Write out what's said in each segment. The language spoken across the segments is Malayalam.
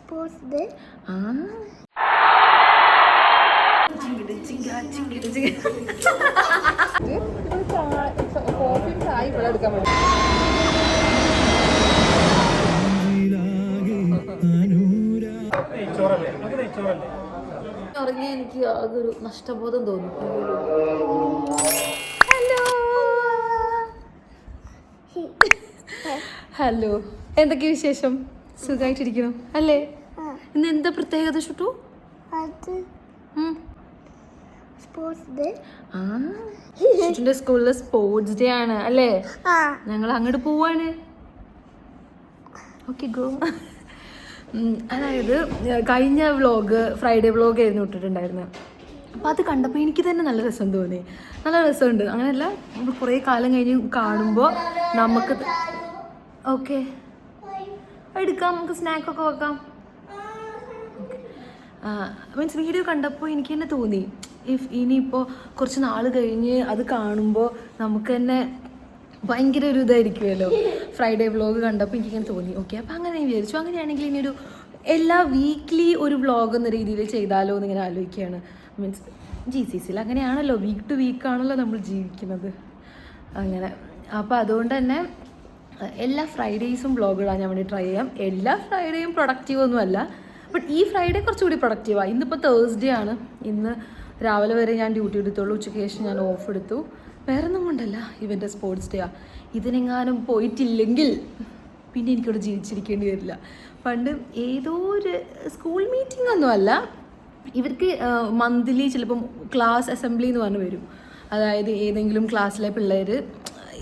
sports day. ഉറങ്ങിയ എനിക്ക് ആകെ ഒരു നഷ്ടബോധം തോന്നി. ഹലോ, എന്തൊക്കെ വിശേഷം? സുഖമായിട്ടിരിക്കണം അല്ലേ? ഇന്ന് എന്താ പ്രത്യേകത ഷുട്ടു? ഷുട്ടിന്റെ സ്കൂളില് സ്പോർട്സ് ഡേ ആണ് അല്ലേ? ഞങ്ങൾ അങ്ങോട്ട് പോവാണ്. Okay go. അതായത് കഴിഞ്ഞ വ്ളോഗ് ഫ്രൈഡേ വ്ളോഗ് ആയിരുന്നു ഇട്ടിട്ടുണ്ടായിരുന്നത്. അപ്പോൾ അത് കണ്ടപ്പോൾ എനിക്ക് തന്നെ നല്ല രസം തോന്നി. നല്ല രസമുണ്ട്. അങ്ങനെയല്ല, നമ്മൾ കുറേ കാലം കഴിഞ്ഞ് കാണുമ്പോൾ നമുക്ക് ഓക്കെ എടുക്കാം, നമുക്ക് സ്നാക്കൊക്കെ വെക്കാം. മീൻസ് വീഡിയോ കണ്ടപ്പോൾ എനിക്ക് തന്നെ തോന്നി ഇനിയിപ്പോൾ കുറച്ച് നാൾ കഴിഞ്ഞ് അത് കാണുമ്പോൾ നമുക്ക് തന്നെ ഭയങ്കര ഒരു ഇതായിരിക്കുമല്ലോ. ഫ്രൈഡേ വ്ളോഗ് കണ്ടപ്പോൾ എനിക്കിങ്ങനെ തോന്നി. ഓക്കെ, അപ്പോൾ അങ്ങനെ വിചാരിച്ചു, അങ്ങനെയാണെങ്കിൽ ഇനി ഒരു എല്ലാ വീക്ക്ലി ഒരു വ്ളോഗ് എന്ന രീതിയിൽ ചെയ്താലോ എന്നിങ്ങനെ ആലോചിക്കുകയാണ്. മീൻസ് GCCയിൽ അങ്ങനെയാണല്ലോ, വീക്ക് ടു വീക്കാണല്ലോ നമ്മൾ ജീവിക്കുന്നത്. അങ്ങനെ അപ്പോൾ അതുകൊണ്ട് തന്നെ എല്ലാ ഫ്രൈഡേയ്സും വ്ളോഗ് ഇടാൻ ഞാൻ വേണ്ടി ട്രൈ ചെയ്യാം. എല്ലാ ഫ്രൈഡേയും പ്രൊഡക്റ്റീവ് ഒന്നുമല്ല, ബട്ട് ഈ ഫ്രൈഡേ കുറച്ചുകൂടി പ്രൊഡക്റ്റീവാണ്. ഇന്നിപ്പോൾ തേഴ്സ്ഡേ ആണ്. ഇന്ന് രാവിലെ വരെ ഞാൻ ഡ്യൂട്ടി എടുത്തുള്ളൂ. ഉച്ചയ്ക്ക് ശേഷം ഞാൻ ഓഫ് എടുത്തു. വേറെ ഒന്നും കൊണ്ടല്ല, ഇവൻ്റെ സ്പോർട്സ് ഡേ ആണ്. ഇതിനെങ്ങാനും പോയിട്ടില്ലെങ്കിൽ പിന്നെ എനിക്കിവിടെ ജീവിച്ചിരിക്കേണ്ടി വരില്ല. പണ്ട് ഏതോ ഒരു സ്കൂൾ മീറ്റിംഗ് ഒന്നുമല്ല, ഇവർക്ക് മന്ത്ലി ചിലപ്പം ക്ലാസ് അസംബ്ലി എന്ന് പറഞ്ഞ് വരും. അതായത് ഏതെങ്കിലും ക്ലാസ്സിലെ പിള്ളേർ,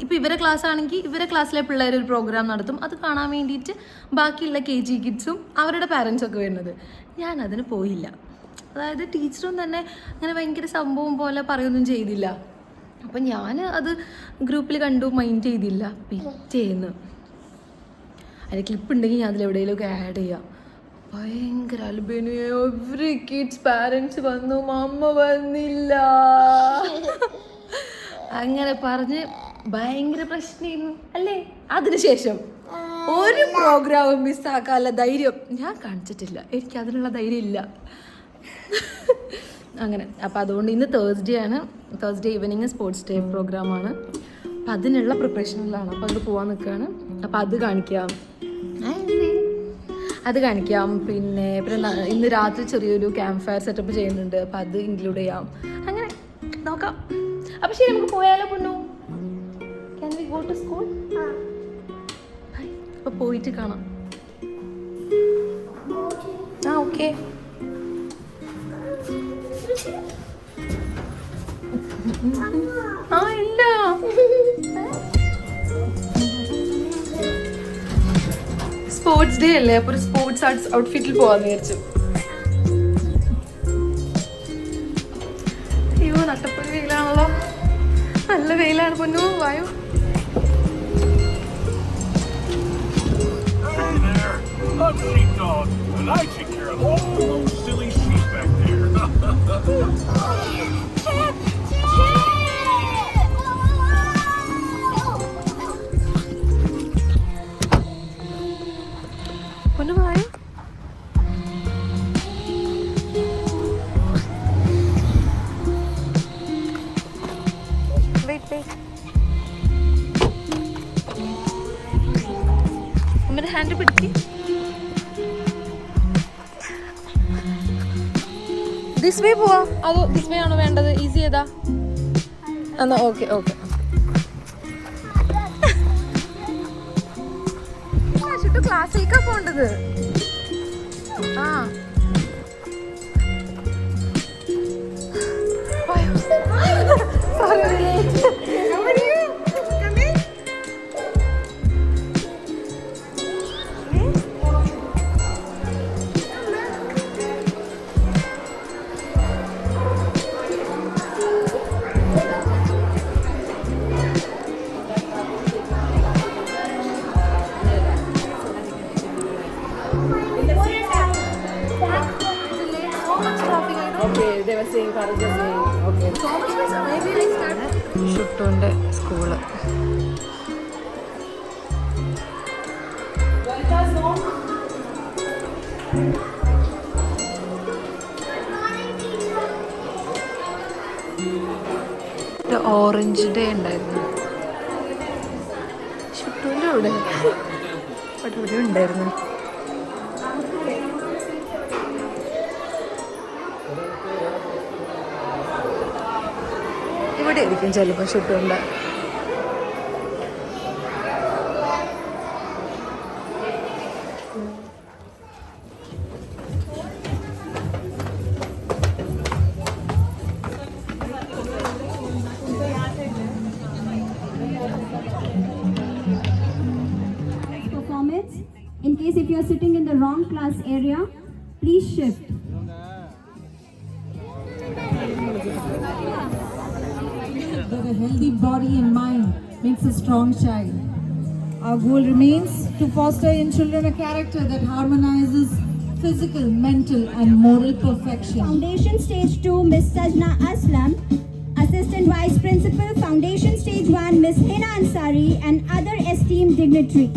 ഇപ്പോൾ ഇവരെ ക്ലാസ് ആണെങ്കിൽ ഇവരെ ക്ലാസ്സിലെ പിള്ളേർ ഒരു പ്രോഗ്രാം നടത്തും. അത് കാണാൻ വേണ്ടിയിട്ട് ബാക്കിയുള്ള KG കിഡ്സും അവരുടെ പാരൻസൊക്കെ വരുന്നത്. ഞാൻ അതിന് പോയില്ല. അതായത് ടീച്ചറും തന്നെ അങ്ങനെ ഭയങ്കര സംഭവം പോലെ പറയുകയൊന്നും ചെയ്തില്ല. അപ്പം ഞാൻ അത് ഗ്രൂപ്പിൽ കണ്ടു, മൈൻഡ് ചെയ്തില്ല. പിറ്റേന്ന് അതിന് ക്ലിപ്പ് ഉണ്ടെങ്കിൽ ഞാൻ അതിലെവിടെയെങ്കിലുമൊക്കെ ആഡ് ചെയ്യാം. ഭയങ്കര അൽബേനു. എവറി കിഡ്സ് പാരൻസ് വന്നു, അമ്മ വന്നില്ല അങ്ങനെ പറഞ്ഞ് ഭയങ്കര പ്രശ്നമായിരുന്നു അല്ലേ? അതിനുശേഷം ഒരു പ്രോഗ്രാമും മിസ്സാക്കാനുള്ള ധൈര്യം ഞാൻ കാണിച്ചിട്ടില്ല. എനിക്ക് അതിനുള്ള ധൈര്യം ഇല്ല. അങ്ങനെ അപ്പം അതുകൊണ്ട് ഇന്ന് തേഴ്സ്ഡേ ആണ്. തേഴ്സ്ഡേ ഈവനിങ് സ്പോർട്സ് ഡേ പ്രോഗ്രാമാണ്. അപ്പം അതിനുള്ള പ്രിപ്പറേഷനിലാണ്. അപ്പം അത് പോകാൻ നിൽക്കുകയാണ്. അപ്പം അത് കാണിക്കാം. പിന്നെ ഇന്ന് രാത്രി ചെറിയൊരു ക്യാമ്പ് ഫയർ സെറ്റപ്പ് ചെയ്യുന്നുണ്ട്. അപ്പം അത് ഇൻക്ലൂഡ് ചെയ്യാം. അങ്ങനെ നോക്കാം. അപ്പം ശരി, നമുക്ക് പോയാലോ പൊന്നു? Can we go to school? അപ്പം പോയിട്ട് കാണാം. ഓക്കെ. ഇല്ല, സ്പോർട്സ് ഡേ അല്ലേ, അപ്പോൾ ഒരു സ്പോർട്സ് ആർട്സ് ഔട്ട്ഫിറ്റിൽ പോവാന്ന് വിചാരിച്ചു. അയ്യോ, നട്ടപ്പൊരു വെയിലാണല്ലോ. നല്ല വെയിലാണ് പൊന്നു. വായോ. പൊന്നു വായോ. അമ്മയുടെ ഹാൻഡ് പിടിക്ക്. ദിസ് വേ പോവാ, അതോ ദിസ് വേ ആണോ വേണ്ടത്? ഈസി ഏതാ? എന്നാ ഓക്കെ. ചുട്ടു ക്ലാസ്സിലേക്കാ പോണ്ടത്. ഷുട്ടുവിൻ്റെ സ്കൂള്. ഓറഞ്ച് ഡേ ഉണ്ടായിരുന്നു. ഷുട്ടൂൻ്റെ അവിടെ ഇവിടെ ഉണ്ടായിരുന്നു. ഇവിടെ ആയിരിക്കും ചിലപ്പോൾ ഷുട്ടൂൻ്റെ. In case if you are sitting in the wrong class area, please shift. That a healthy body and mind makes a strong child. Our goal remains to foster in children a character that harmonizes physical, mental and moral perfection. Foundation Stage 2, Miss Sajna Aslam. Assistant Vice Principal, Foundation Stage 1, Miss Hina Ansari and other esteemed dignitaries.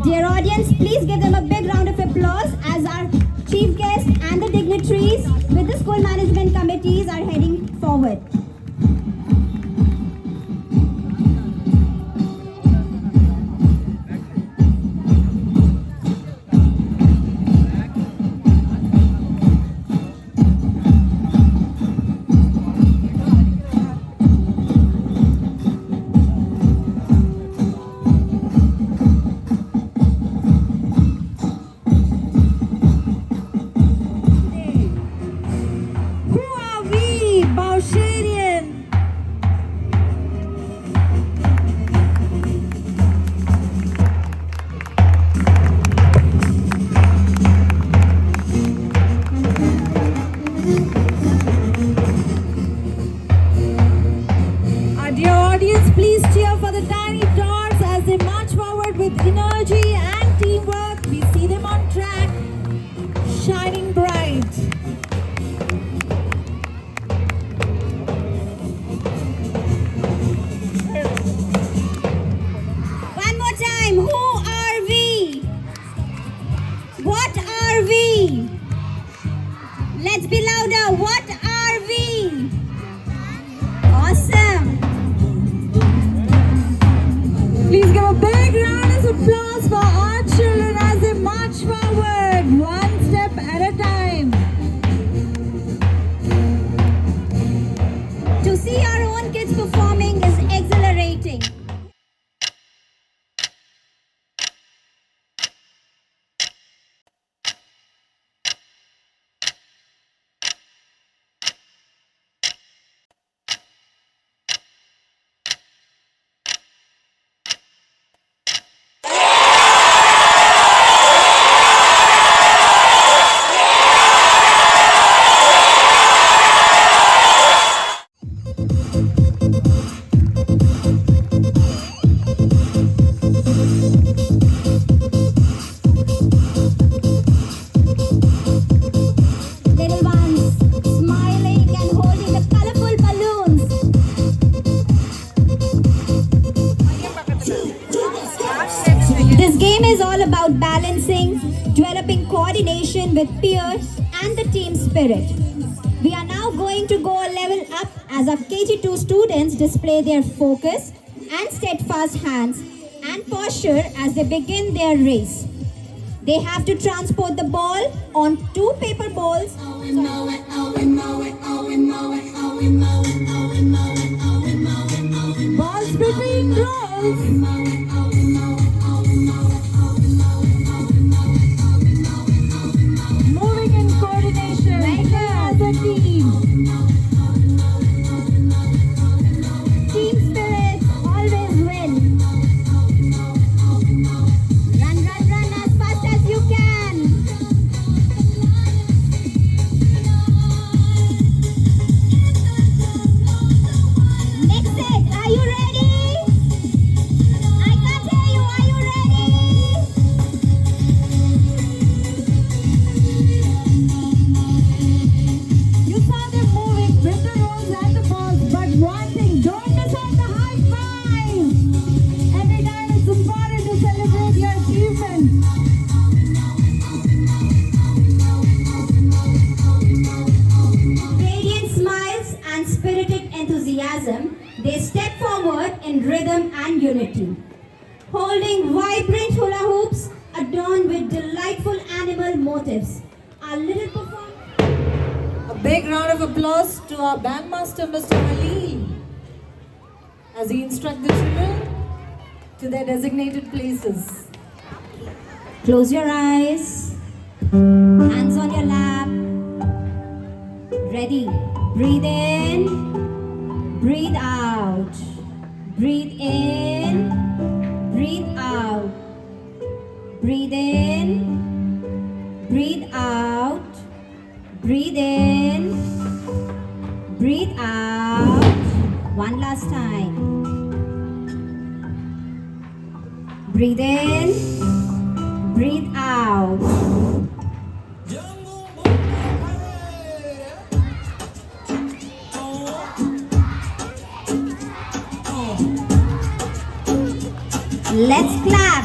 Dear audience, please give them a big round of applause as our chief guests and the dignitaries with the school management committees are heading forward. Shining bright. One more time, who are we? What are we? Let's be louder, what are we? Awesome. Please give a big round of applause for our children as they march forward, one step at a time. To see our own kids performing is exhilarating. This game is all about balancing, developing coordination with peers and the team spirit. We are now going to go a level up as our KG2 students display their focus and steadfast hands and posture as they begin their race. They have to transport the ball on 2 paper balls. Balls between rows. Moving in coordination as a team. Team spirit always win. Run, run, run as fast as you can. Next set, are you ready? I can't hear you. Are you ready? You saw them moving with the rolls and the balls, but one thing, don't miss out the high They step forward in rhythm and unity, holding vibrant hula hoops adorned with delightful animal motifs. Our little performance. A big round of applause to our bandmaster, Mr. Ali, as he instructs the children to their designated places. Close your eyes, hands on your lap. Ready? Breathe in, breathe out. Breathe in, breathe out. Breathe in, breathe out. Breathe in, breathe out. One last time. Breathe in, breathe out. Let's clap.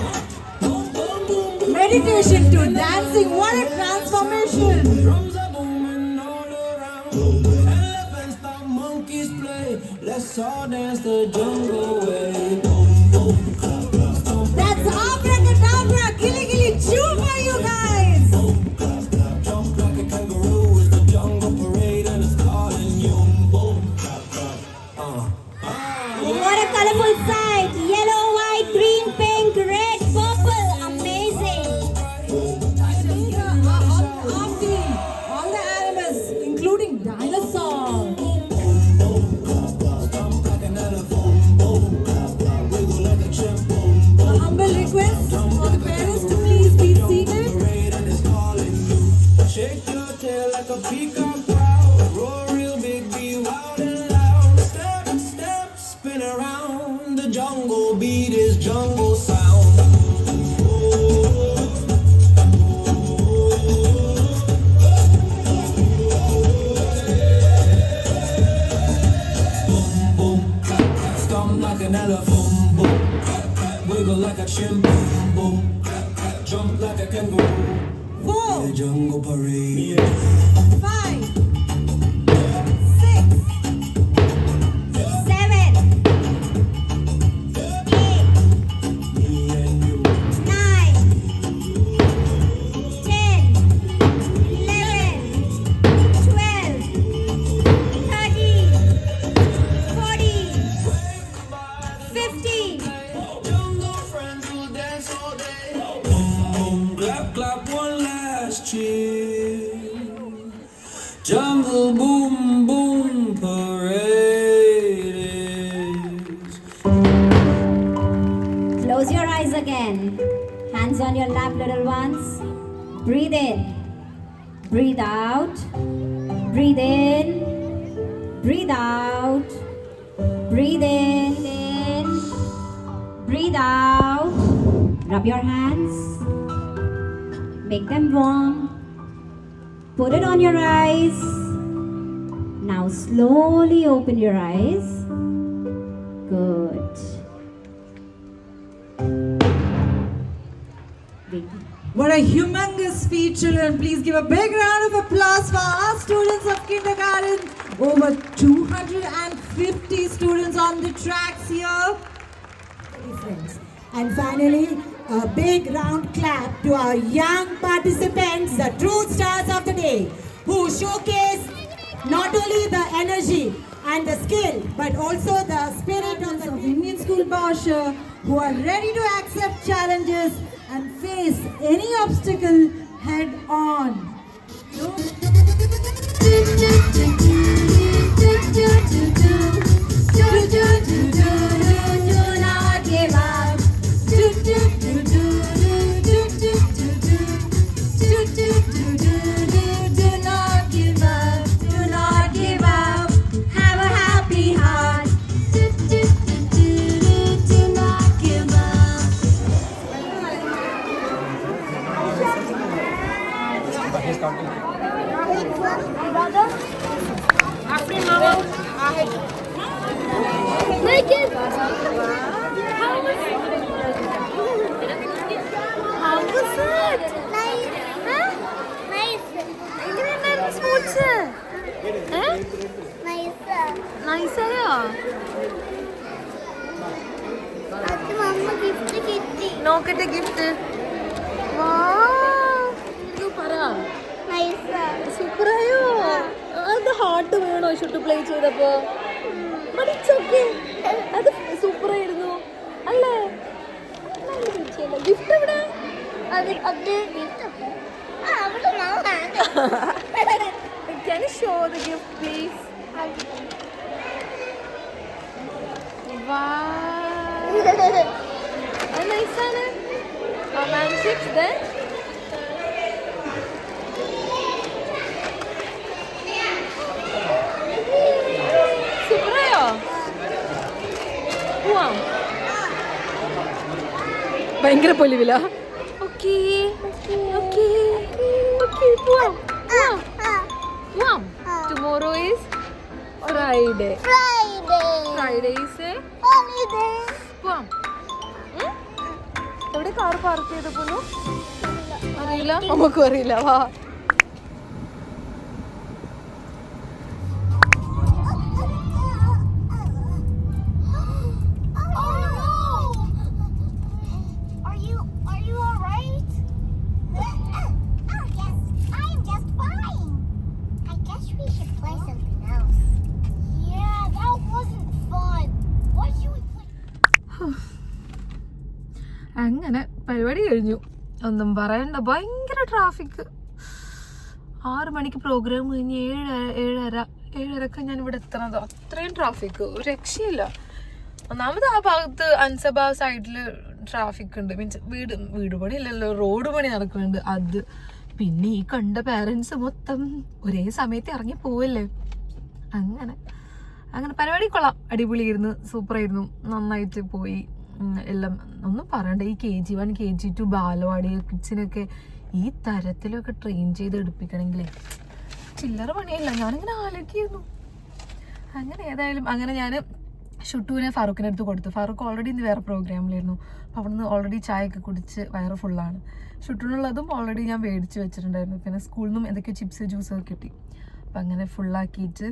Meditation to dancing, what a transformation! Drums are booming all around. Elephants stop, monkeys play. Let's all dance the jungle way. That's abracadabra, gilly gilly chew for you guys! Jump like a kangaroo. It's the jungle parade and it's calling you. What a colorful sight. Yellow, white, green, pink, red, purple. Amazing. All the animals, including dinosaurs. A humble request for the parents to please be seated. Parade and it's calling you. Shake your tail like a peacock wow. Roar real big, be wild and loud. Step, step, spin around. The jungle beat is jungle sound. Stomp like an elephant, boom. Wiggle like a chimp, boom. Jump like a kangaroo. 4, The jungle parade. 5, 6, 7, 8, Me and you. 9, 10, 11, 12, 13, 14, 15. Jungle friends who dance all day. Boom, boom, clap, clap, one last cheer. Jungle boom, boom, parade is. Close your eyes again. Hands on your lap, little ones. Breathe in. Breathe out. Breathe in. Breathe out. Breathe in. Breathe out. Rub your hands. Make them warm. Put it on your eyes. Now slowly open your eyes. Good. Wait. What a humongous feat, children. Please give a big round of applause for our students of kindergarten. Over 250 students on the tracks here. Friends. And finally, a big round clap to our young participants, the true stars of the day, who showcase not only the energy and the skill, but also the spirit of Indian School Basha, who are ready to accept challenges and face any obstacle head on. Do not give up. Do not give up. Do not give up. Have a happy heart. Do not give up. Make നോക്കട്ടെ ഗിഫ്റ്റ്. പറ സൂപ്പറായോ? അത് ഹാർട്ട് വീണോ ഷുട്ട് പ്ലേ ചെയ്തപ്പോ? അത് സൂപ്പറായിരുന്നു അല്ലേ? ഗിഫ്റ്റ് എവിടെ? Can you show the gift please? Wow. അത് നൈസാണ്. Romantic then. സൂപ്പറായോ? പോവാം. ഭയങ്കര പൊലിവില. ഓക്കേ ഓക്കേ ഓക്കേ പോവാം പോവാം. Tomorrow is Friday. Friday is a പോവാം. എവിടെ കാർ പാർക്ക് ചെയ്ത പോലും അറിയില്ല, നമുക്കും അറിയില്ല. വാ. അങ്ങനെ പരിപാടി കഴിഞ്ഞു. ഒന്നും പറയണ്ട, ഭയങ്കര ട്രാഫിക്. 6 മണിക്ക് പ്രോഗ്രാം കഴിഞ്ഞ് 7:30 ഞാൻ ഇവിടെ എത്തണത്. അത്രയും ട്രാഫിക്, ഒരു രക്ഷയില്ല. ഒന്നാമത് ആ ഭാഗത്ത് അൻസബ സൈഡിൽ ട്രാഫിക് ഉണ്ട്. മീൻസ് വീട് പണി ഇല്ലല്ലോ, റോഡ് പണി നടക്കുന്നുണ്ട്. അത് പിന്നെ ഈ കണ്ട പാരൻസ് മൊത്തം ഒരേ സമയത്ത് ഇറങ്ങി പോവല്ലേ. അങ്ങനെ പരിപാടി കൊള്ളാം, അടിപൊളിയായിരുന്നു, സൂപ്പറായിരുന്നു, നന്നായിട്ട് പോയി. എല്ലാം ഒന്നും പറയണ്ട. ഈ KG1 KG2 ബാലവാടി കിഡ്സിനൊക്കെ ഈ തരത്തിലൊക്കെ ട്രെയിൻ ചെയ്ത് എടുപ്പിക്കണമെങ്കിലേ ചില്ലറ പണിയല്ല. ഞാനിങ്ങനെ ആലോചിക്കുന്നു. അങ്ങനെ ഏതായാലും അങ്ങനെ ഞാൻ ഷുട്ടുവിനെ ഫാറൂഖിൻ്റെ അടുത്ത് കൊടുത്തു. ഫാറൂഖ് ഓൾറെഡി ഇന്ന് വേറെ പ്രോഗ്രാമിലായിരുന്നു. അപ്പോൾ അവിടെ നിന്ന് ഓൾറെഡി ചായയൊക്കെ കുടിച്ച് വയറ് ഫുള്ളാണ്. ഷുട്ടിനുള്ളതും ഓൾറെഡി ഞാൻ മേടിച്ച് വെച്ചിട്ടുണ്ടായിരുന്നു. പിന്നെ സ്കൂളിൽ നിന്നും എന്തൊക്കെയോ ചിപ്സ് ജ്യൂസൊക്കെ കിട്ടി. അപ്പം അങ്ങനെ ഫുള്ളാക്കിയിട്ട്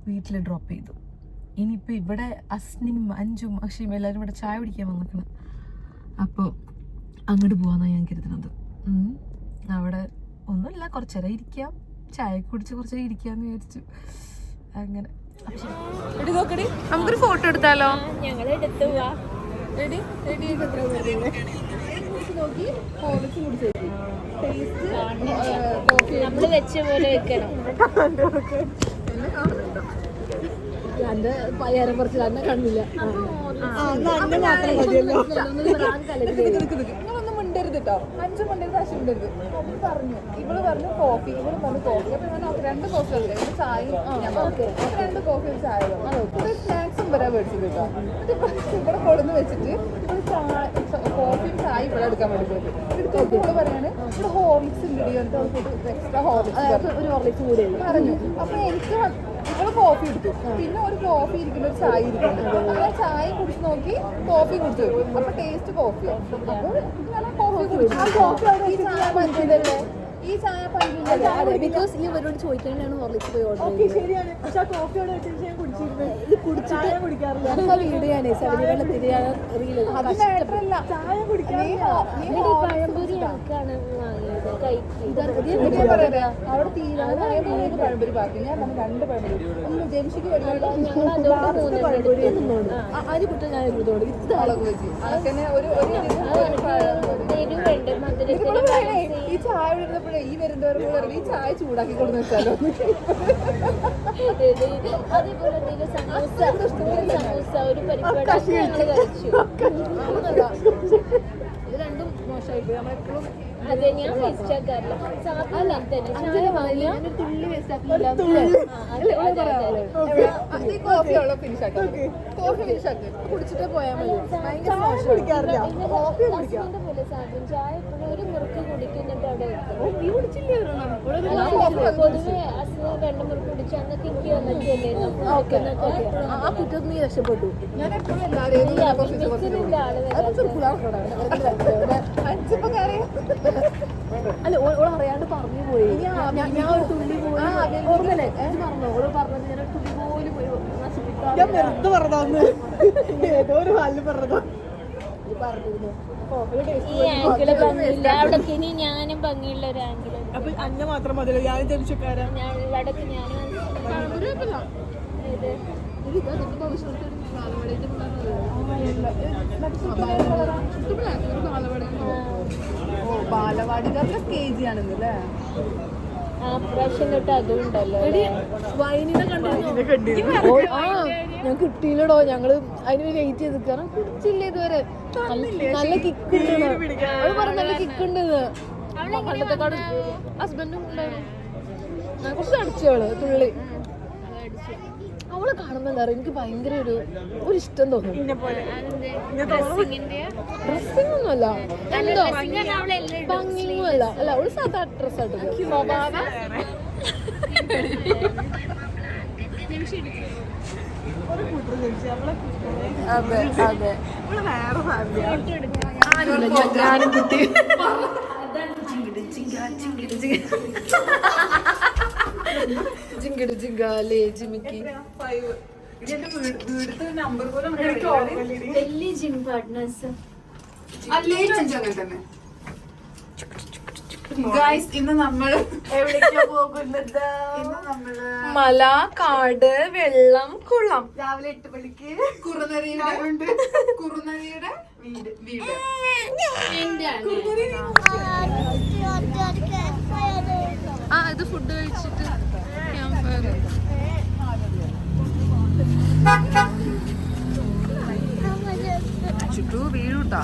വീട്ടിൽ ഡ്രോപ്പ് ചെയ്തു. ഇനിയിപ്പോൾ ഇവിടെ അസ്നിയും അഞ്ചും അക്ഷയും എല്ലാവരും ഇവിടെ ചായ കുടിക്കാൻ വന്നിക്കണം. അപ്പോൾ അങ്ങോട്ട് പോകാമെന്നാണ് ഞാൻ കരുതുന്നത്. അവിടെ ഒന്നുമില്ല, കുറച്ചേരം ഇരിക്കാം, ചായ കുടിച്ച് കുറച്ചേരം ഇരിക്കാമെന്ന് വിചാരിച്ചു. അങ്ങനെ നോക്കടി, നമുക്കൊരു ഫോട്ടോ എടുത്താലോ? ഞങ്ങൾ എടുത്തു പോവാ. നമ്മള് വെച്ച പോലെ വെക്കണം. എന്റെ പയ്യാരം കുറച്ച് തന്നെ കണ്ടില്ല. നിങ്ങളൊന്നും മിണ്ടരുത് കേട്ടോ, 5 മിണ്ടരുത്, 10 മിണ്ടരുത്. പറഞ്ഞു ഇവള് പറഞ്ഞു കോഫി, ഇവള് പറഞ്ഞു കോഫി. അപ്പൊ ഞാൻ 2 കോഫി ഉണ്ട്, ചായയും. 2 കോഫി ഒരു ചായ. ഇവിടെ സ്നാക്സും വരാൻ മേടിച്ചത് കേട്ടോ. ഇവിടെ കൊടുന്ന് വെച്ചിട്ട് ഇവിടെ കോഫിയും ചായ ഇവിടെ എടുക്കാൻ വേണ്ടി പോയി. ഇവിടെ പറയാണ് ഇവിടെ ഹോർലിക്സ് ഉണ്ട്, എക്സ്ട്രാ ഹോർലിക്സ്, ഒരു ഹോർലിക്സ് കൂടെ പറഞ്ഞു. അപ്പൊ എനിക്ക് ഇവള് കോഫി എടുത്തു, പിന്നെ ഒരു കോഫി ഇരിക്കുന്ന ഒരു ചായ ഇരിക്കുന്നു. അങ്ങനെ ചായ കുടിച്ച് നോക്കി, കോഫി കുടിച്ചു നോക്കി. അപ്പൊ ടേസ്റ്റ് കോഫിയോ. അപ്പൊ ഞാൻ കോഫി കുടിച്ചു. ആ കോഫി അവിടെ ഈ ചായ പഞ്ചില്ലല്ലേ, ഈ ചായ പഞ്ചില്ല. ബിക്കോസ് ഈ അവരോട് ചോദിക്കാനാണ് ഹോർലിക്സ് പോയി ഓർഡർ ചെയ്തത്. ശരിയാണ്, പക്ഷെ ആ കോഫി അവിടെ വെച്ചിട്ട് ഞാൻ കുടിച്ചിരുന്നത്. ഇത് കുടിച്ചിട്ട് കുടിക്കാറില്ല. വീട് ഞാനേ ശബരിമല തിരിയാണ് റീല്. അത് മാറ്ററല്ല, ചായ കുടിക്കാറില്ല. പഴംപൊരി ഞങ്ങൾക്കാണ് അവിടെ തീരാനായ 3 പഴംപൊരി ബാക്കി. ഞാൻ 2 പഴംപൊരി ഒന്ന് ജംഷിക്ക് ഞങ്ങൾ അരി കുറ്റ ഞാൻ എടുത്തോണ്ട് ഇതാളൊക്കെ വെച്ച് അങ്ങനെ ഈ ചായ ഇടുന്നപ്പോഴേ ഈ വരുന്നവരെ കൂടെ ഈ ചായ ചൂടാക്കി കൊണ്ടു വെച്ചാലോ. അതേപോലെ സമൂസ ഒരു പരിപാടി കഴിച്ചു. ഇത് രണ്ടും മോശമായിപ്പോയി. നമ്മളെപ്പോഴും അതെ, ഞാൻ വേസ്റ്റ് ആക്കാറില്ല. തുള്ളി വേസ്റ്റ് ആക്കില്ല. കോഫി ഉള്ള ഫിനിഷ് ആക്കാം, കോഫി ഫിനിഷ് ആക്കി കുടിച്ചിട്ട് പോയാൽ മതി. ഭയങ്കര മോശം. കുടിക്കാറില്ല കോഫി. ചായ ഒരു മുറുക്ക് കുടിക്കുന്നുണ്ട് അവിടെ. പൊതുവെ പൊതുവെ 2 മുറുക്ക് കുടിച്ച് അന്നൊക്കെ എനിക്ക് വന്നിട്ടല്ലേ. ആ കുറ്റം നീ രക്ഷപ്പെട്ടു. ഞാൻ എപ്പോഴും എല്ലാവരെയും അല്ല ഓൾ അറിയാണ്ട് പറഞ്ഞു പോയി. ഞാൻ ഒരു തുള്ളി പോയി ഓർമ്മല്ലേ പറഞ്ഞോ? ഓള് പറഞ്ഞത് ഞാൻ ഒരു തുള്ളി പോലും പോയി നശിപ്പിക്കാൻ വെറുതെ പറഞ്ഞാന്ന്. ഏതോ ഒരു ഹാലിൽ പറഞ്ഞതാ. പറഞ്ഞിരുന്നു. ഈ ആംഗിള് ഭംഗിയില്ല. അവിടേക്ക് ഇനി ഞാനും ഭംഗിയുള്ള ഒരു ആംഗിള്. അപ്പൊ അന്ന മാത്രം മതിയോ? ഞാൻ ജംഷക്കാരാ. ഞാൻ ഇവിടേക്ക് ഞാനും ബാലവാടിക്കാരുടെ KG ആണെന്നല്ലേ? പ്രാവശ്യം തൊട്ട് അതും ഉണ്ടല്ലോ. വൈനിനെ കണ്ടിരുന്നു. ഞാൻ കിട്ടിയില്ലടോ. ഞങ്ങള് അതിന് വെയിറ്റ് ചെയ്ത് കാരണം കുടിച്ചില്ല ഇതുവരെ. നല്ല കിക്ക് ഉണ്ട്. അവള് പറഞ്ഞു നല്ല കിക്ക് ഉണ്ട്. പണ്ടത്തെക്കാട് ഹസ്ബൻഡും ഉണ്ടായിരുന്നു. കുറച്ച് അടിച്ചവള് തുള്ളി. അവളെ കാണുമ്പോ എന്താ പറയുക, എനിക്ക് ഭയങ്കര ഒരു ഇഷ്ടം തോന്നും. ഡ്രസ്സിംഗ് ഒന്നും അല്ല, എന്തോ ഭംഗിയൊന്നും അല്ല. അല്ല അവള് സാധാ ഡ്രസ്സായിട്ട് അതെ അതെ. ഞാനും കുട്ടി ജിങ്കിട് ജിങ്കാലേ ജിമിക്കി. വലിയ ജിം പാർട്ട്നേഴ്സ്. ഇന്ന് നമ്മൾ എവിടേക്കാ പോകുന്നത്? ഇന്ന് നമ്മള് മല, കാട്, വെള്ളം, കുളം. രാവിലെ 8 മണിക്ക് കുറുനരിയുടെ വീട്. ഇത് ഫുഡ് കഴിച്ചിട്ട് ക്യാമ്പ് ഫയർ. ചുറ്റു വീഴുട്ടാ.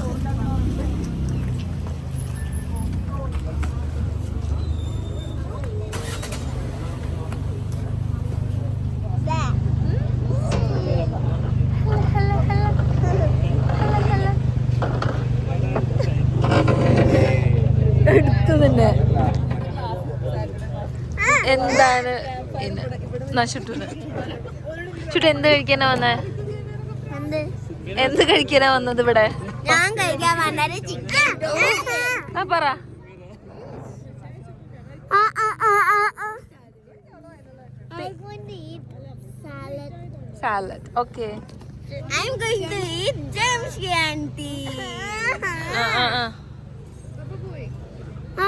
എടുത്തു തന്നെ. എന്താണ് ചുട്ടു എന്ത് കഴിക്കാനാ വന്നേ? എന്ത് കഴിക്കാനാ വന്നത് ഇവിടെ? ഞാൻ കഴിക്കാൻ വന്നത് ചിക്കൻ. പറ. I'm going to eat salad. Salad. Okay. I'm going to eat Jamshi auntie.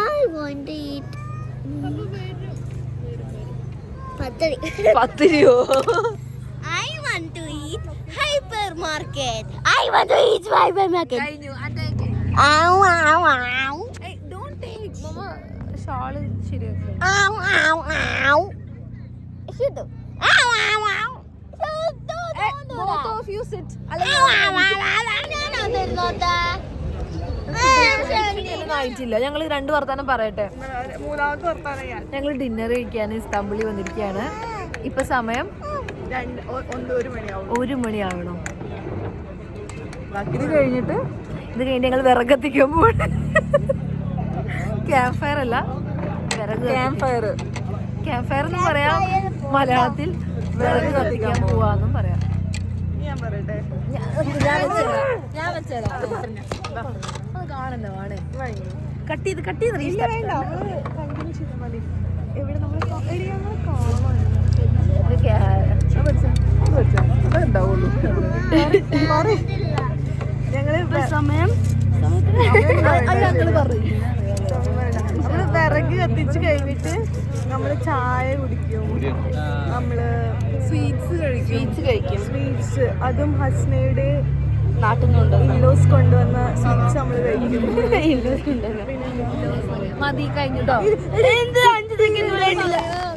I'm going to eat പത്തിരിയോ? I want to eat hypermarket. I want to eat hypermarket. Ow, ow, ow. Don't take. Mama, shawl ശരിയാക്കി. Ow, ow, ow. Shoot. Ow, ow, ow. Both of you sit. ആയിട്ടില്ല. ഞങ്ങൾ 2 വർത്താനം പറയട്ടെ. മൂന്നാമത്തെ വർത്താനം ഞാൻ. ഞങ്ങൾ ഡിന്നർ കഴിക്കാൻ ഇസ്താംബുളിൽ വന്നിരിക്കുകയാണ്. ഇപ്പൊ സമയം 1 മണിയാവണം. ഇത് കഴിഞ്ഞിട്ട് ഞങ്ങൾ വിറകത്തിക്കാൻ പോവാണ്. ക്യാമ്പ് ഫയർ അല്ല, ക്യാമ്പ് ഫയർ എന്ന് പറയാം. മലയാളത്തിൽ വിറക് കത്തിക്കാൻ പോവാന്നും പറയാം. ഞാൻ പറയട്ടെ. ഞാൻ വെച്ചേരാ. അത് കാണല്ലോ ആണ്. കട്ട് ചെയ്ത് ഞങ്ങള് സമയം നമ്മള് വിറക് കത്തിച്ച് കഴിഞ്ഞിട്ട് നമ്മള് ചായ കുടിക്കും. നമ്മള് സ്വീറ്റ്സ് കഴിക്കും. സ്വീറ്റ്സ് അതും ഹസ്നയുടെ നാട്ടിൽ നിന്നുണ്ട്. ഇല്ലോസ് കൊണ്ടുവന്ന സ്വീറ്റ്സ് നമ്മള് കഴിക്കും. മതി കഴിഞ്ഞിട്ടോ.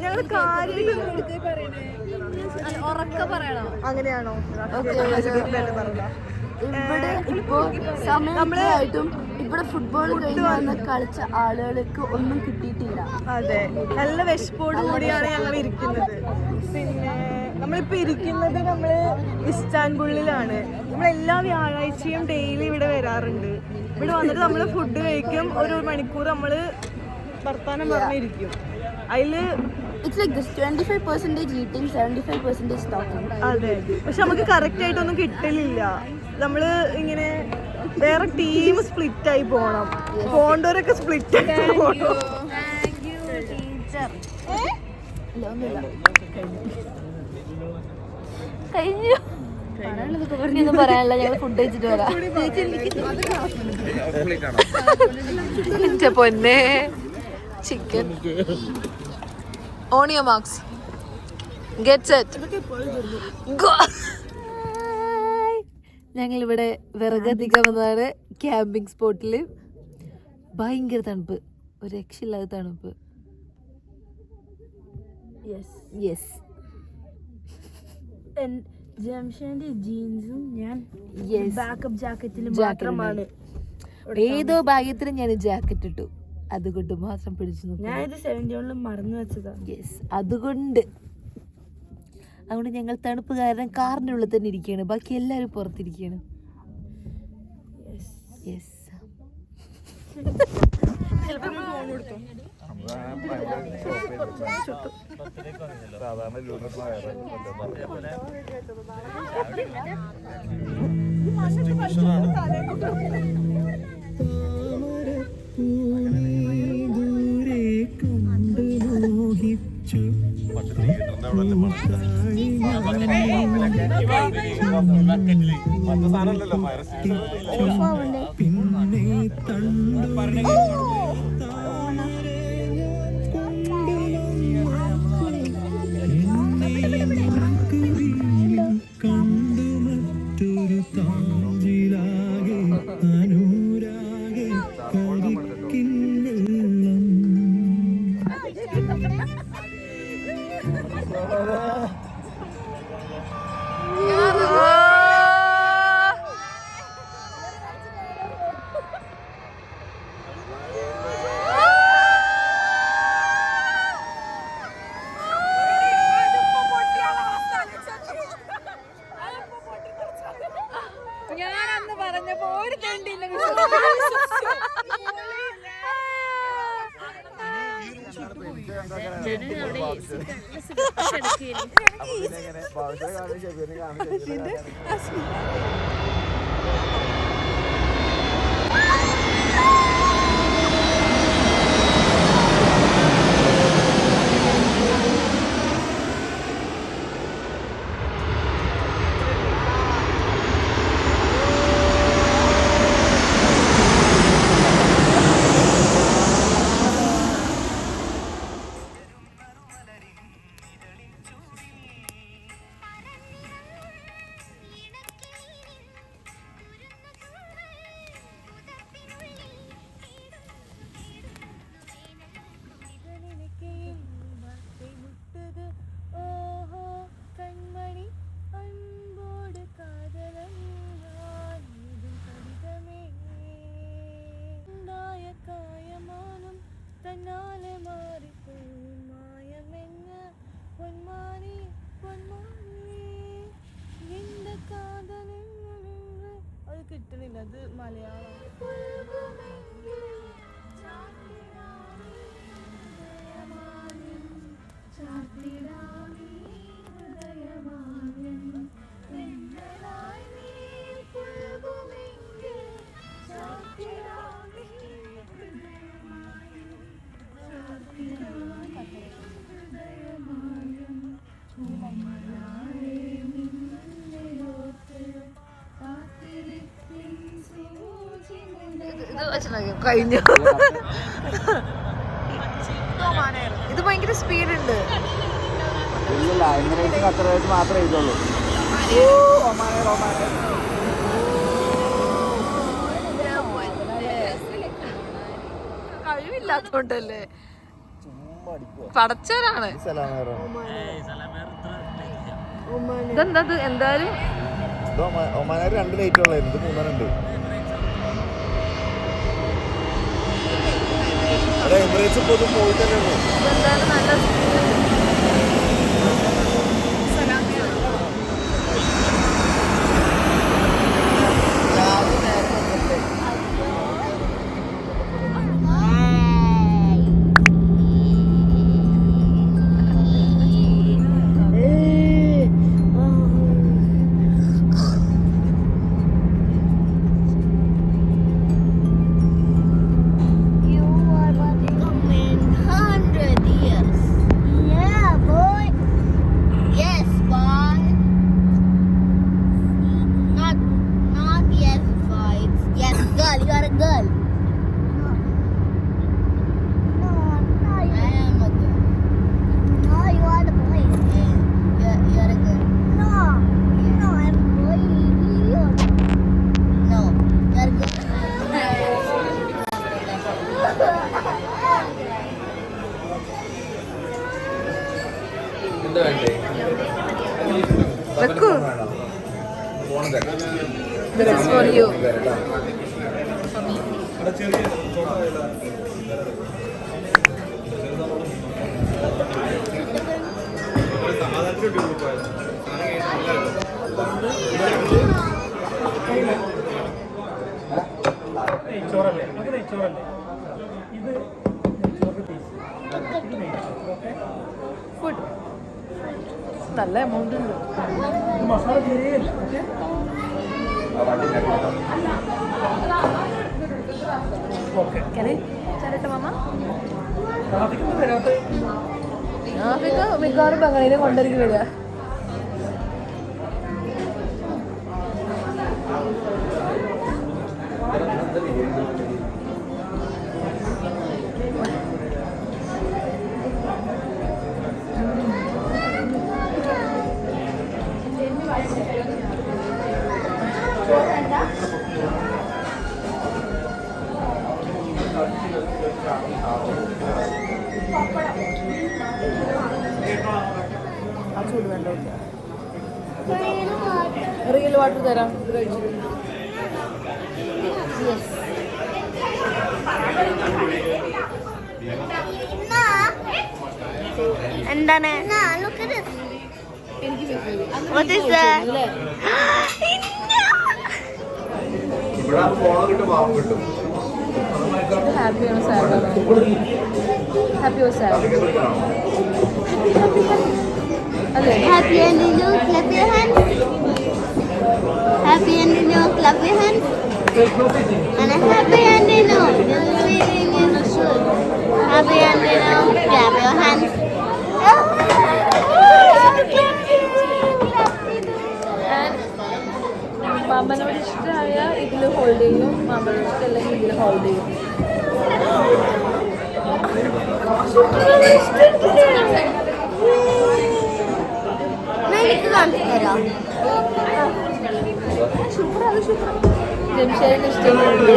ഞങ്ങള് കാര്യം ഉറക്കെ പറയണോ? അങ്ങനെയാണോ? ഇവിടെ ഇപ്പോ സമയമായിട്ടും ഇവിടെ ഫുട്ബോൾ കഴിഞ്ഞ് കളിച്ച ആളുകൾക്ക് ഒന്നും കിട്ടിയിട്ടില്ല. അതെ, നല്ല വിശപ്പോട് കൂടിയാണ് ഞങ്ങൾ ഇരിക്കുന്നത്. പിന്നെ നമ്മളിപ്പോ ഇരിക്കുന്നത് നമ്മള് ഇസ്താൻബുളിലാണ്. നമ്മളെല്ലാ വ്യാഴാഴ്ചയും ഡെയിലി ഇവിടെ വരാറുണ്ട്. ഇവിടെ വന്നിട്ട് നമ്മള് ഫുഡ് കഴിക്കും. 1 മണിക്കൂർ നമ്മള് വർത്താനം പറഞ്ഞിരിക്കും. അതില് It's like this 25% eating, 75% talking. അതെ, പക്ഷെ നമുക്ക് കറക്റ്റ് ആയിട്ടൊന്നും കിട്ടലില്ല. നമ്മള് ഇങ്ങനെ വേറെ ടീം സ്പ്ലിറ്റ് ആയി പോണം. പോണ്ടവരൊക്കെ സ്പ്ലിറ്റ് ആയി പോണം. കഴിഞ്ഞു. ഒന്നും പറയാനില്ല, ഞങ്ങൾ ഫുഡ് കഴിച്ചിട്ട് വരാം. എന്റെ പൊന്നെ, chicken onion marks get set. ഞങ്ങളിവിടെ വിറകത്തിക്കാൻ വന്നതാണ് ക്യാമ്പിംഗ് സ്പോട്ടിൽ. ഭയങ്കര തണുപ്പ്, ഒരു രക്ഷയില്ലാത്ത തണുപ്പ്. യെസ്, ജംഷന്റെ ജീൻസും ഞാൻ ബാക്കപ്പ് ജാക്കറ്റിൽ മാത്രമാണ്. ഏതോ ഭാഗ്യത്തിന് ഞാൻ ജാക്കറ്റ് ഇട്ടു, അതുകൊണ്ട് മാത്രം പിടിച്ചു നോക്കും. ഞാനിത് 71 മറന്നു വെച്ചതാ. യെസ്, അതുകൊണ്ട് ഞങ്ങൾ തണുപ്പ് കാരണം കാറിൻ്റെ ഉള്ളിൽ തന്നെ ഇരിക്കുകയാണ്, ബാക്കി എല്ലാവരും പുറത്തിരിക്കുകയാണ്. യെസ്. ഞാനന്ന് പറഞ്ഞപ്പോ ഒരു തെണ്ടില്ല. അത് കിട്ടണില്ല, അത് മലയാളം. കഴിഞ്ഞു. ഇത് ഭയങ്കര സ്പീഡുണ്ട്. മാത്രമേ ഇതുള്ളൂ. കഴിവില്ലാത്തോണ്ടല്ലേ, പടച്ചവരാണ്. ഇതെന്താ എന്തായാലും ഒമാനേർ 2 ലൈറ്റ് ഉള്ളായിരുന്നു, ഇത് 3 ഉണ്ട്. എമിറേറ്റ്സ് ഇപ്പോൾ പോയി തന്നെ ഇതെന്തായാലും നല്ല You are welcome in 100 years. girl. No, I am a girl. No, you are the boy. Yeah, you are a girl. No, I'm a boy. No, you are a girl. വെക്കൂ. This is for you. Food നല്ല എമൗണ്ട് ഉണ്ട്. ചേരട്ടെ മാമ. ആഫ്രിക്ക മിക്കവാറും ബംഗാളിനെ കൊണ്ടിരിക്കും വരിക. ആ ചൂട് വേണ്ട. റിയൽ വാട്ടർ തരാം. ഇത് കഴിച്ചു. എന്താണ്? What is that? ഇവിടെ ഫോൺ കിട്ടും, മാവ് കിട്ടും. ഹാപ്പിയാണോ സാഡാണോ? Happy or sad? അല്ലേ? Happy and you clap your hands. Happy and you clap your hands. And a happy and you feeling in the soul. Happy and you clap your hands. മാമനോട് ഇഷ്ടമായ ഇതിൽ ഹോൾഡ് ചെയ്യും, മാമനോട് ഇഷ്ടമല്ലെങ്കിൽ ഇതിൽ ഹോൾഡ് ചെയ്യും. ജംഷേദിന് ഇഷ്ടമില്ലെങ്കിൽ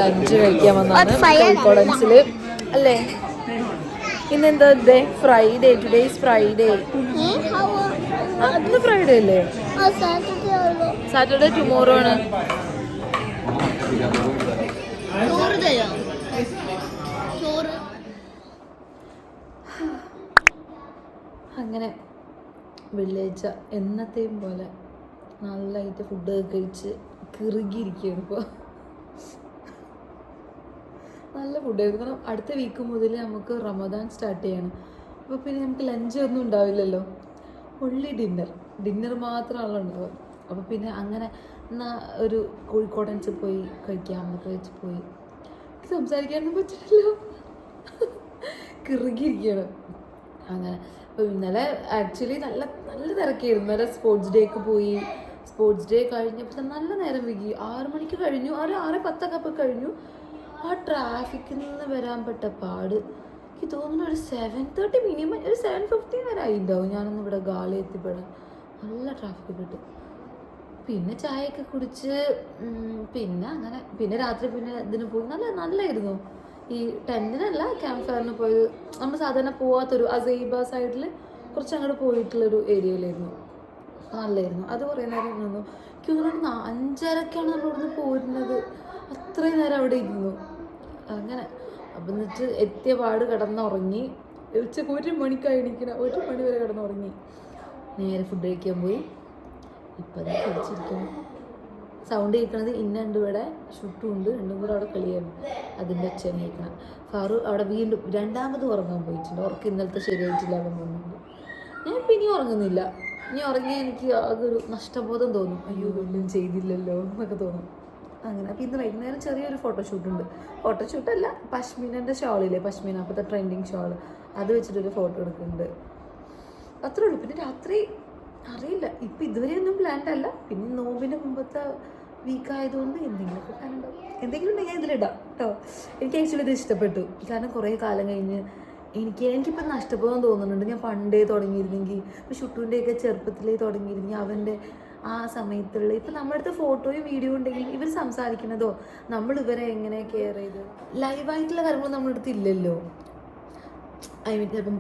ലഞ്ച് കഴിക്കാൻ വന്നാണ് കോൺഫിഡൻസിൽ അല്ലേ? ഇന്നെന്താ day? Friday. Today is Friday. ഇന്ന് ഫ്രൈഡേ അല്ലേ? സാറ്റർഡേ ടുമോറോ ആണ്. അങ്ങനെ വെള്ളിയാഴ്ച എന്നത്തെയും പോലെ നല്ലതായിട്ട് ഫുഡ് കഴിച്ച് കിറുകിയിരിക്കുകയാണ് ഇപ്പോൾ. നല്ല ഫുഡായിരുന്നു. കാരണം അടുത്ത വീക്ക് മുതൽ നമുക്ക് റമദാൻ സ്റ്റാർട്ട് ചെയ്യണം. അപ്പോൾ പിന്നെ നമുക്ക് ലഞ്ച് ഒന്നും ഉണ്ടാവില്ലല്ലോ, ഒള്ളി ഡിന്നർ മാത്രമാണല്ലോ ഉണ്ടാവുക. അപ്പോൾ പിന്നെ അങ്ങനെ എന്നാൽ ഒരു കോഴിക്കോടൻസ് പോയി കഴിക്കാം എന്നൊക്കെ വെച്ച് പോയി. സംസാരിക്കാനൊന്നും പറ്റില്ലല്ലോ, കിറുകിയിരിക്കുകയാണ്. അങ്ങനെ അപ്പോൾ ഇന്നലെ ആക്ച്വലി നല്ല നല്ല തിരക്കായിരുന്നു. ഇന്നലെ സ്പോർട്സ് ഡേക്ക് പോയി. സ്പോർട്സ് ഡേ കഴിഞ്ഞപ്പോൾ നല്ല നേരം വൈകി. 6 മണിക്ക് കഴിഞ്ഞു, 6:10 അപ്പോൾ കഴിഞ്ഞു. ആ ട്രാഫിക്കിൽ നിന്ന് വരാൻ പെട്ട പാട് എനിക്ക് തോന്നുന്നു ഒരു 7:30 മിനിമം ഒരു 7:50 വരെ ആയിട്ടുണ്ടാവും ഞാനൊന്ന് ഇവിടെ ഗാലി എത്തിപ്പെടാൻ. നല്ല ട്രാഫിക്ക് പെട്ടു. പിന്നെ ചായയൊക്കെ കുടിച്ച് പിന്നെ രാത്രി പിന്നെ ഇതിന് പോയി. നല്ലായിരുന്നു. ഈ ടെൻറ്റിനല്ല, ക്യാമ്പ് ഫയറിന് പോയത്. നമ്മൾ സാധാരണ പോവാത്തൊരു അസൈബ സൈഡിൽ കുറച്ച് അങ്ങോട്ട് പോയിട്ടുള്ളൊരു ഏരിയയിലായിരുന്നു. നല്ലായിരുന്നു. അത് കുറേ നേരം നിന്നു. എനിക്ക് തോന്നുന്നു 5:30ക്കാണ് നമ്മൾ ഇവിടുന്ന് പോരുന്നത്. അത്രയും നേരം അവിടെ ഇരുന്നു. അങ്ങനെ അപ്പം എന്നിട്ട് എത്തിയ പാട് കിടന്നുറങ്ങി. ഉച്ചക്ക് 1 മണിക്കായി എണീക്കണം. 1 മണി വരെ കിടന്നുറങ്ങി. നേരെ ഫുഡ് കഴിക്കാൻ പോയി. ഇപ്പം അത് കഴിച്ചിരിക്കണം. സൗണ്ട് കേൾക്കണത് ഇന്നുണ്ട്, ഇവിടെ ഷുട്ടും ഉണ്ട്. രണ്ടും കൂടെ അവിടെ കളിയാണ്. അതിൻ്റെ അച്ഛൻ കേൾക്കണം. ഫാറു അവിടെ വീണ്ടും 2ാമത് ഉറങ്ങാൻ പോയിട്ടുണ്ട്. ഉറക്കം ഇന്നലത്തെ ശരിയായിട്ടില്ല എന്ന് തോന്നുന്നുണ്ട്. ഞാൻ ഇപ്പം ഇനി ഉറങ്ങുന്നില്ല. ഇനി ഉറങ്ങിയാൽ എനിക്ക് ആകെ ഒരു നഷ്ടബോധം തോന്നും. അയ്യോ ഒന്നും ചെയ്തില്ലല്ലോ എന്നൊക്കെ തോന്നും. അങ്ങനെ അപ്പോൾ ഇന്ന് വൈകുന്നേരം ചെറിയൊരു ഫോട്ടോഷൂട്ടുണ്ട്. ഫോട്ടോഷൂട്ടല്ല, പശ്മീനൻ്റെ ഷോളില്ലേ, പശ്മീന അപ്പോഴത്തെ ട്രെൻഡിങ് ഷോൾ, അത് വെച്ചിട്ടൊരു ഫോട്ടോ എടുക്കുന്നുണ്ട്. അത്രേ ഉള്ളൂ. പിന്നെ രാത്രി അറിയില്ല, ഇപ്പം ഇതുവരെയൊന്നും പ്ലാൻഡ് അല്ല. പിന്നെ നോമ്പിൻ്റെ മുമ്പത്തെ വീക്ക് ആയതുകൊണ്ട് എന്തെങ്കിലുമൊക്കെ പ്ലാൻ ഉണ്ടാവും. എന്തെങ്കിലും ഉണ്ടെങ്കിൽ ഇതിലിടാം കേട്ടോ. എനിക്ക് ആക്ച്വലി ഇത് ഇഷ്ടപ്പെട്ടു. കാരണം കുറേ കാലം കഴിഞ്ഞ് എനിക്കിപ്പോൾ നഷ്ടപ്പെടാൻ തോന്നുന്നുണ്ട്. ഞാൻ പണ്ടേ തുടങ്ങിയിരുന്നെങ്കിൽ, ഇപ്പോൾ ഷുട്ടുവിൻ്റെയൊക്കെ ചെറുപ്പത്തിലേ തുടങ്ങിയിരുന്നെങ്കിൽ അവൻ്റെ ആ സമയത്തുള്ള ഇപ്പം നമ്മുടെ അടുത്ത് ഫോട്ടോയും വീഡിയോ ഉണ്ടെങ്കിൽ ഇവർ സംസാരിക്കുന്നതോ നമ്മൾ ഇവരെ എങ്ങനെ കെയർ ചെയ്ത് ലൈവായിട്ടുള്ള കാര്യങ്ങൾ നമ്മുടെ അടുത്ത് ഇല്ലല്ലോ. ഐ മീൻ ചിലപ്പം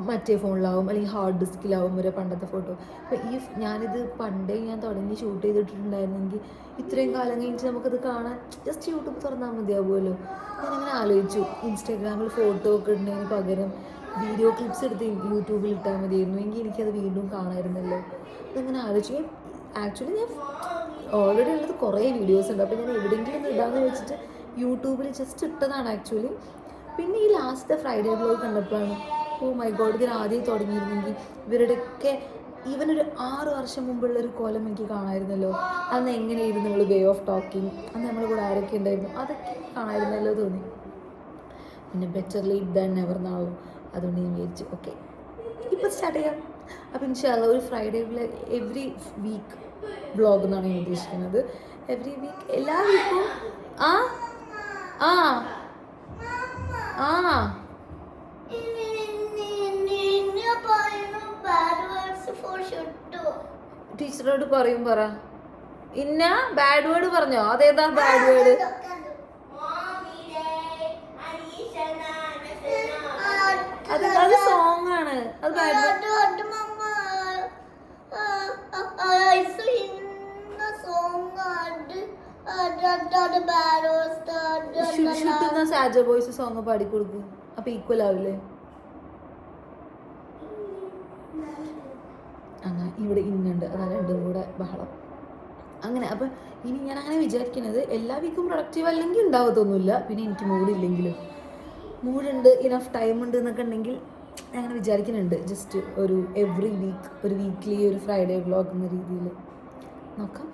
മറ്റേ ഫോണിലാവും അല്ലെങ്കിൽ ഹാർഡ് ഡിസ്കിലാവും വരെ പണ്ടത്തെ ഫോട്ടോ. അപ്പോൾ ഞാനിത് പണ്ടേ ഞാൻ തുടങ്ങി ഷൂട്ട് ചെയ്തിട്ടുണ്ടായിരുന്നെങ്കിൽ ഇത്രയും കാലം കഴിഞ്ഞിട്ട് നമുക്കത് കാണാൻ ജസ്റ്റ് യൂട്യൂബ് തുറന്നാൽ മതിയാവുമല്ലോ. ഞാനിങ്ങനെ ആലോചിച്ചു, ഇൻസ്റ്റാഗ്രാമിൽ ഫോട്ടോ ഒക്കെ ഇടുന്നതിന് പകരം വീഡിയോ ക്ലിപ്സ് എടുത്ത് യൂട്യൂബിൽ ഇട്ടാൽ മതിയായിരുന്നു എങ്കിൽ എനിക്കത് വീണ്ടും കാണാമായിരുന്നല്ലോ. അതിങ്ങനെ ആലോചിച്ചു. ആക്ച്വലി ഞാൻ ഓൾറെഡി ഉള്ളത് കുറേ വീഡിയോസ് ഉണ്ട്. അപ്പോൾ ഞാൻ എവിടെയെങ്കിലും ഇടാമെന്ന് വെച്ചിട്ട് യൂട്യൂബിൽ ജസ്റ്റ് ഇട്ടതാണ് ആക്ച്വലി. പിന്നെ ഈ ലാസ്റ്റ് ഫ്രൈഡേ വ്ലോഗ് കണ്ടപ്പോഴാണ് ഓ മൈ ഗോഡ്, ഇതിന് ആദ്യം തുടങ്ങിയിരുന്നെങ്കിൽ ഇവരുടെയൊക്കെ ഈവനൊരു 6 വർഷം മുമ്പുള്ളൊരു കോലം എനിക്ക് കാണാമായിരുന്നല്ലോ. അന്ന് എങ്ങനെയായിരുന്നു നമ്മൾ വേ ഓഫ് ടോക്കിങ്, അന്ന് നമ്മുടെ കൂടെ ആരൊക്കെ ഉണ്ടായിരുന്നു, അതൊക്കെ കാണാമായിരുന്നല്ലോ തോന്നി. പിന്നെ ബെറ്റർ ലേറ്റ് ദാൻ നെവർ എന്നാവും. അതുകൊണ്ട് ഞാൻ വിചാരിച്ചു ഓക്കെ ഇപ്പോൾ സ്റ്റാർട്ട് ചെയ്യാം. അപ്പോൾ ഇൻഷാല്ലാ ഒരു ഫ്രൈഡേ എവറി വീക്ക് വ്ളോഗ് എന്നാണ് ഞാൻ ഉദ്ദേശിക്കുന്നത്. എവറി വീക്ക്, എല്ലാ വീക്കും. ആ ആ ആ ടീച്ചറോട് പറയും. പറ ഇന്ന ബാഡ് വേർഡ് പറഞ്ഞോ? അതേതാ ബാഡ് വേർഡ്? അത് സോങ് ആണ്. അത് ബാഡ് സാജ ബോയ്സ് സോങ് പാടിക്കൊടുക്കും. അപ്പൊ ഈക്വൽ ആവില്ലേ? അങ്ങനെ ഇവിടെ ഇന്നുണ്ട്, അതാണ് രണ്ടും കൂടെ ബഹളം. അങ്ങനെ അപ്പം ഇനി ഞാൻ അങ്ങനെ വിചാരിക്കുന്നത് എല്ലാ വീക്കും പ്രൊഡക്റ്റീവ് അല്ലെങ്കിൽ ഉണ്ടാവത്തൊന്നുമില്ല. പിന്നെ എനിക്ക് മൂഡില്ലെങ്കിലും മൂഡുണ്ട്, ഇനഫ് ടൈം ഉണ്ട് എന്നൊക്കെ ഉണ്ടെങ്കിൽ ഞാൻ അങ്ങനെ വിചാരിക്കുന്നുണ്ട്. ജസ്റ്റ് ഒരു എവറി വീക്ക്, ഒരു വീക്ക്ലി ഒരു ഫ്രൈഡേ വ്ളോഗ് എന്ന രീതിയിൽ നോക്കാം.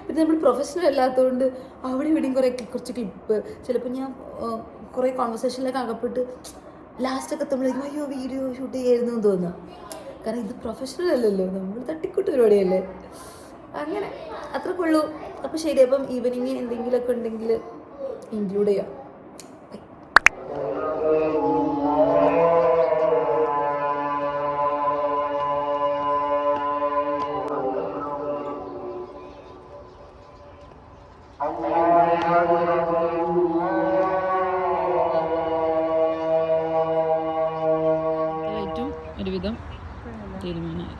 പിന്നെ നമ്മൾ പ്രൊഫഷണൽ അല്ലാത്തതുകൊണ്ട് അവിടെ ഇവിടെയും കുറച്ച് ക്ലിപ്പ് ചിലപ്പോൾ ഞാൻ കുറേ കോൺവെർസേഷനിലൊക്കെ അകപ്പെട്ട് ലാസ്റ്റൊക്കെ എത്തുമ്പോഴേക്കും അയ്യോ വീഡിയോ ഷൂട്ട് ചെയ്യായിരുന്നു എന്ന് തോന്നുക. കാരണം ഇത് പ്രൊഫഷണൽ അല്ലല്ലോ, നമ്മൾ തട്ടിക്കൂട്ട് പരിപാടിയല്ലേ. അങ്ങനെ അത്രയ്ക്ക് ഉള്ളൂ. അപ്പോൾ ശരി, അപ്പം ഈവനിങ് എന്തെങ്കിലുമൊക്കെ ഉണ്ടെങ്കിൽ ഇൻക്ലൂഡ് ചെയ്യാം. ഒരുവിധം തീരുമാനമായി.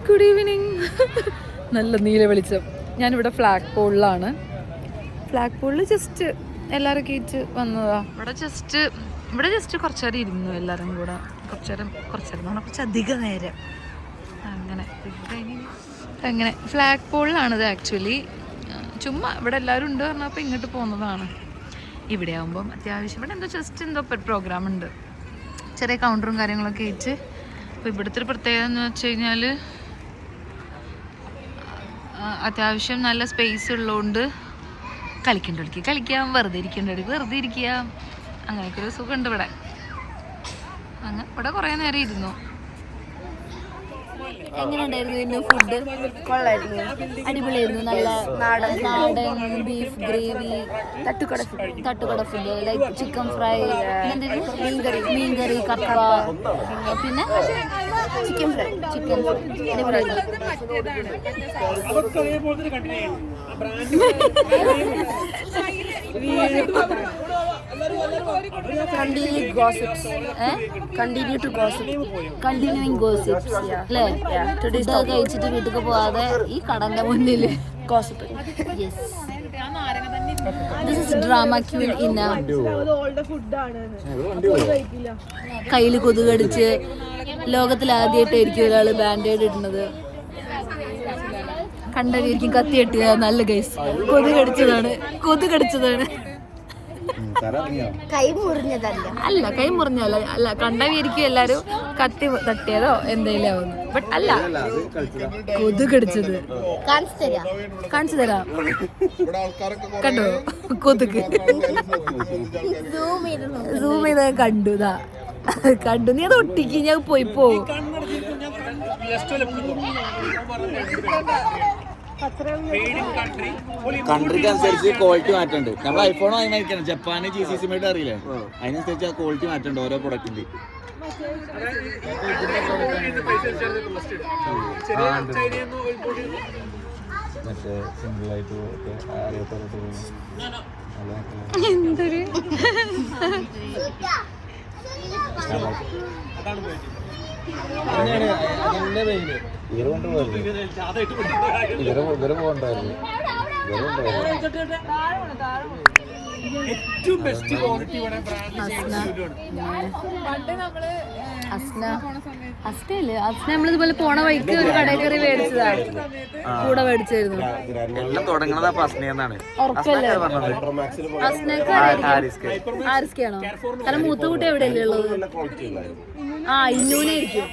Good evening. നല്ല നീല വെളിച്ചം. ഞാനിവിടെ ഫ്ലാഗ് പോളിലാണ്. ഫ്ലാഗ് പോളിൽ ജസ്റ്റ് എല്ലാവരും കയറ്റി വന്നതാ. ഇവിടെ ജസ്റ്റ് കുറച്ച് നേരം ഇരുന്നു എല്ലാവരും കൂടെ. കുറച്ച് നേരം പറഞ്ഞാൽ കുറച്ചധികം നേരം. അങ്ങനെ ഫ്ലാഗ് പോളിലാണിത് ആക്ച്വലി. ചുമ്മാ ഇവിടെ എല്ലാവരും ഉണ്ട് പറഞ്ഞപ്പോൾ ഇങ്ങോട്ട് പോകുന്നതാണ്. ഇവിടെ ആകുമ്പം അത്യാവശ്യം ഇവിടെ എന്തോ പ്രോഗ്രാം ഉണ്ട്, ചെറിയ കൗണ്ടറും കാര്യങ്ങളൊക്കെ ആയിട്ട്. അപ്പോൾ ഇവിടുത്തെ ഒരു പ്രത്യേകത എന്ന് വെച്ച് കഴിഞ്ഞാൽ അത്യാവശ്യം നല്ല സ്പേസ് ഉള്ളതുകൊണ്ട് കളിക്കാം, വെറുതെ ഇരിക്കുക. അങ്ങനെയൊക്കെ ഒരു സുഖമുണ്ട് ഇവിടെ. ഇവിടെ കുറേ നേരം ഇരുന്നു. എങ്ങനെയുണ്ടായിരുന്നു ഇന്ന് ഫുഡ്? കൊള്ളായിരുന്നു, അടിപൊളിയായിരുന്നു. നല്ല നാടൻ ബീഫ് ഗ്രേവി, തട്ടുകട ഫുഡ് ലൈക്ക് ചിക്കൻ ഫ്രൈ, മീൻകറി, കപ്പ, പിന്നെ ചിക്കൻ ഫ്രൈ അടിപൊളിയായിരുന്നു. Continuing gossips. അല്ലേ? ഫുഡ് കഴിച്ചിട്ട് വീട്ടിൽ പോവാതെ ഈ കടന്റെ മുന്നിൽ gossip. Yes. This is drama queen in കയ്യിൽ കൊതുകടിച്ച് ലോകത്തിലാദ്യമായിട്ടായിരിക്കും ഒരാൾ ബാൻഡേഡ് ഇടുന്നത്. കണ്ടവരിക്കും കത്തി കെട്ടിയ നല്ല ഗൈസ്. കൊതു കടിച്ചതാണ്. കൈ മുറിഞ്ഞതല്ല. അല്ല കൈ മുറിഞ്ഞല്ല, അല്ല കണ്ടവരിക്കും എല്ലാരും കത്തി തട്ടിയതോ എന്തെങ്കിലും ആവുന്നു. ബട്ട് അല്ല, കൊതു കടിച്ചത്. കാണിച്ചു തരാം. കണ്ടോ കൊതുക്? സൂം ചെയ്ത് കണ്ടു. കണ്ടു. നീ അത് ഒട്ടിക്ക്, ഞാൻ പോവും. കൺട്രിക്ക് അനുസരിച്ച് ക്വാളിറ്റി മാറ്റുണ്ട്. നമ്മൾ ഐഫോൺ വാങ്ങി മേടിക്കണം, ജപ്പാന് GCC മേട്ട് അറിയില്ലേ, അതിനനുസരിച്ച് ആ ക്വാളിറ്റി മാറ്റുണ്ട് ഓരോ പ്രൊഡക്റ്റിന്റെ. മറ്റേ സിംഗിൾ ആയിട്ട് എന്തൊരു ഏറ്റവും ബെസ്റ്റ് ക്വാളിറ്റി അസ്നല്ലേ? അസ്ന നമ്മളിതുപോലെ പോണ വഴിക്ക് ഒരു കടയിൽ കയറി മേടിച്ചതാ, കൂടെ മേടിച്ചായിരുന്നു. എല്ലാം തുടങ്ങണത് അസ്നയെന്നാണ്. ഉറപ്പല്ലേ? ആരിസ്കാണോ? കാരണം മൂത്ത കുട്ടി എവിടെയല്ലേ ഉള്ളത്? ഇന്നൂനെ ആയിരിക്കും.